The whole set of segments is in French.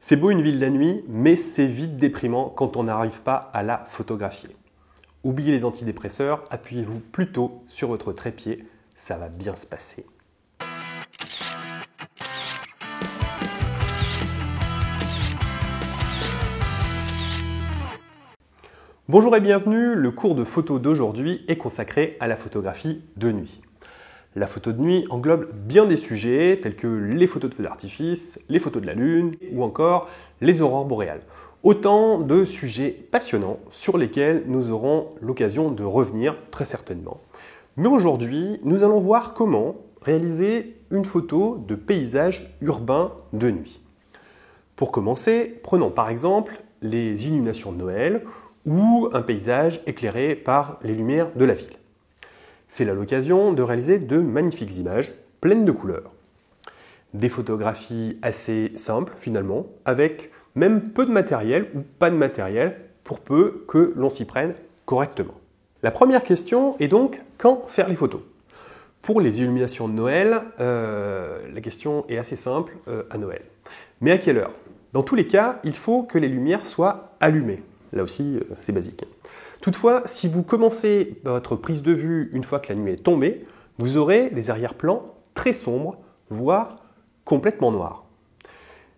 C'est beau une ville la nuit, mais c'est vite déprimant quand on n'arrive pas à la photographier. Oubliez les antidépresseurs, appuyez-vous plutôt sur votre trépied, ça va bien se passer. Bonjour et bienvenue, le cours de photo d'aujourd'hui est consacré à la photographie de nuit. La photo de nuit englobe bien des sujets tels que les photos de feux d'artifice, les photos de la lune ou encore les aurores boréales. Autant de sujets passionnants sur lesquels nous aurons l'occasion de revenir très certainement. Mais aujourd'hui, nous allons voir comment réaliser une photo de paysage urbain de nuit. Pour commencer, prenons par exemple les illuminations de Noël ou un paysage éclairé par les lumières de la ville. C'est là l'occasion de réaliser de magnifiques images pleines de couleurs. Des photographies assez simples finalement, avec même peu de matériel ou pas de matériel pour peu que l'on s'y prenne correctement. La première question est donc quand faire les photos? Pour les illuminations de Noël, la question est assez simple à Noël. Mais à quelle heure? Dans tous les cas, il faut que les lumières soient allumées. Là aussi, c'est basique. Toutefois, si vous commencez votre prise de vue une fois que la nuit est tombée, vous aurez des arrière-plans très sombres, voire complètement noirs.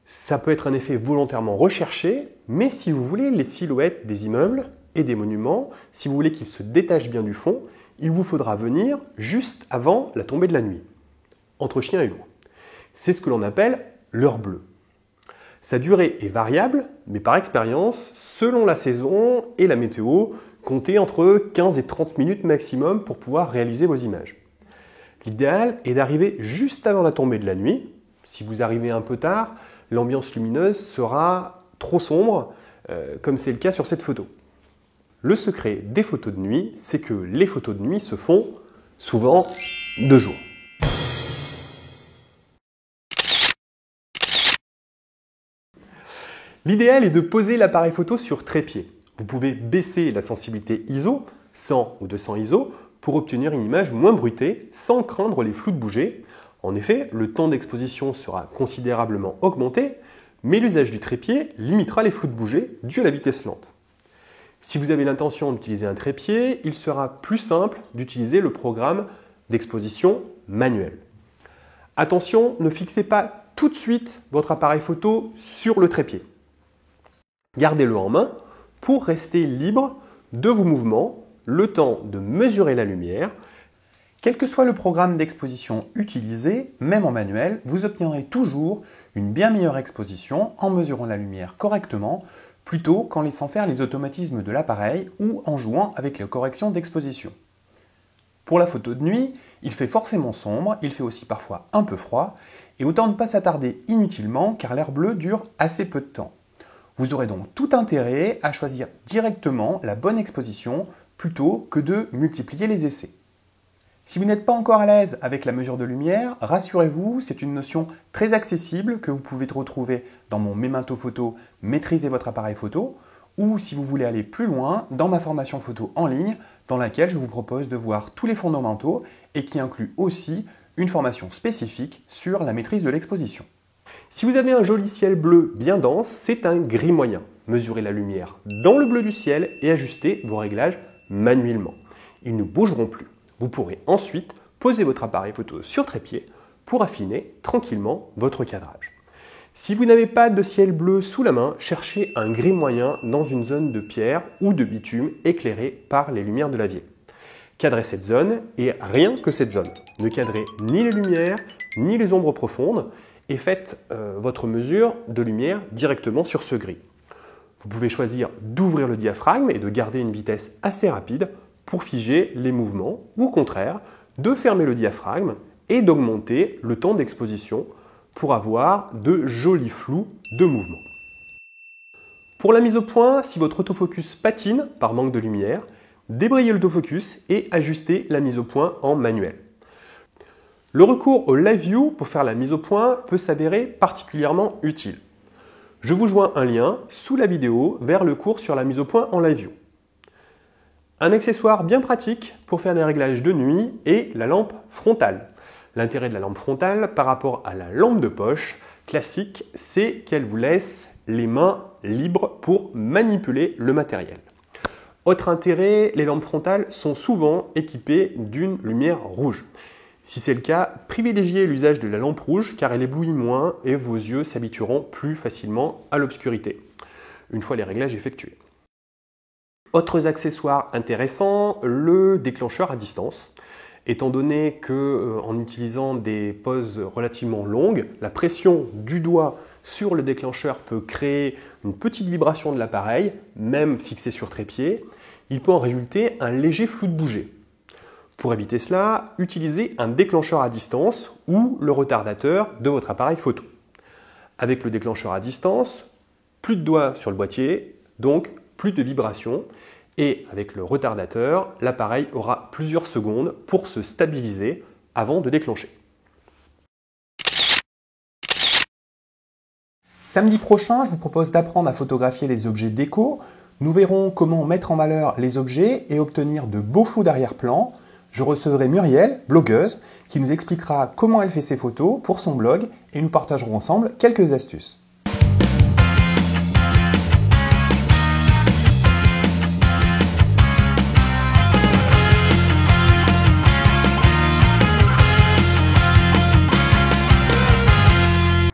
Ça peut être un effet volontairement recherché, mais si vous voulez les silhouettes des immeubles et des monuments, si vous voulez qu'ils se détachent bien du fond, il vous faudra venir juste avant la tombée de la nuit, entre chien et loup. C'est ce que l'on appelle l'heure bleue. Sa durée est variable, mais par expérience, selon la saison et la météo, comptez entre 15 et 30 minutes maximum pour pouvoir réaliser vos images. L'idéal est d'arriver juste avant la tombée de la nuit. Si vous arrivez un peu tard, l'ambiance lumineuse sera trop sombre, comme c'est le cas sur cette photo. Le secret des photos de nuit, c'est que les photos de nuit se font souvent de jour. L'idéal est de poser l'appareil photo sur trépied. Vous pouvez baisser la sensibilité ISO, 100 ou 200 ISO, pour obtenir une image moins bruitée sans craindre les flous de bouger. En effet, le temps d'exposition sera considérablement augmenté, mais l'usage du trépied limitera les flous de bouger dû à la vitesse lente. Si vous avez l'intention d'utiliser un trépied, il sera plus simple d'utiliser le programme d'exposition manuel. Attention, ne fixez pas tout de suite votre appareil photo sur le trépied. Gardez-le en main pour rester libre de vos mouvements, le temps de mesurer la lumière. Quel que soit le programme d'exposition utilisé, même en manuel, vous obtiendrez toujours une bien meilleure exposition en mesurant la lumière correctement, plutôt qu'en laissant faire les automatismes de l'appareil ou en jouant avec les corrections d'exposition. Pour la photo de nuit, il fait forcément sombre, il fait aussi parfois un peu froid, et autant ne pas s'attarder inutilement car l'air bleu dure assez peu de temps. Vous aurez donc tout intérêt à choisir directement la bonne exposition plutôt que de multiplier les essais. Si vous n'êtes pas encore à l'aise avec la mesure de lumière, rassurez-vous, c'est une notion très accessible que vous pouvez retrouver dans mon Memento Photo Maîtriser votre appareil photo ou si vous voulez aller plus loin, dans ma formation photo en ligne dans laquelle je vous propose de voir tous les fondamentaux et qui inclut aussi une formation spécifique sur la maîtrise de l'exposition. Si vous avez un joli ciel bleu bien dense, c'est un gris moyen. Mesurez la lumière dans le bleu du ciel et ajustez vos réglages manuellement. Ils ne bougeront plus. Vous pourrez ensuite poser votre appareil photo sur trépied pour affiner tranquillement votre cadrage. Si vous n'avez pas de ciel bleu sous la main, cherchez un gris moyen dans une zone de pierre ou de bitume éclairée par les lumières de la ville. Cadrez cette zone et rien que cette zone. Ne cadrez ni les lumières ni les ombres profondes et faites votre mesure de lumière directement sur ce gris. Vous pouvez choisir d'ouvrir le diaphragme et de garder une vitesse assez rapide pour figer les mouvements ou au contraire de fermer le diaphragme et d'augmenter le temps d'exposition pour avoir de jolis flous de mouvement. Pour la mise au point, si votre autofocus patine par manque de lumière, débrayez l'autofocus et ajustez la mise au point en manuel. Le recours au Live View pour faire la mise au point peut s'avérer particulièrement utile. Je vous joins un lien sous la vidéo vers le cours sur la mise au point en Live View. Un accessoire bien pratique pour faire des réglages de nuit est la lampe frontale. L'intérêt de la lampe frontale par rapport à la lampe de poche, classique, c'est qu'elle vous laisse les mains libres pour manipuler le matériel. Autre intérêt, les lampes frontales sont souvent équipées d'une lumière rouge. Si c'est le cas, privilégiez l'usage de la lampe rouge car elle éblouit moins et vos yeux s'habitueront plus facilement à l'obscurité, une fois les réglages effectués. Autres accessoires intéressants, le déclencheur à distance. Étant donné qu'en utilisant des poses relativement longues, la pression du doigt sur le déclencheur peut créer une petite vibration de l'appareil, même fixé sur trépied, il peut en résulter un léger flou de bouger. Pour éviter cela, utilisez un déclencheur à distance ou le retardateur de votre appareil photo. Avec le déclencheur à distance, plus de doigts sur le boîtier, donc plus de vibrations. Et avec le retardateur, l'appareil aura plusieurs secondes pour se stabiliser avant de déclencher. Samedi prochain, je vous propose d'apprendre à photographier les objets déco. Nous verrons comment mettre en valeur les objets et obtenir de beaux flous d'arrière-plan. Je recevrai Muriel, blogueuse, qui nous expliquera comment elle fait ses photos pour son blog et nous partagerons ensemble quelques astuces.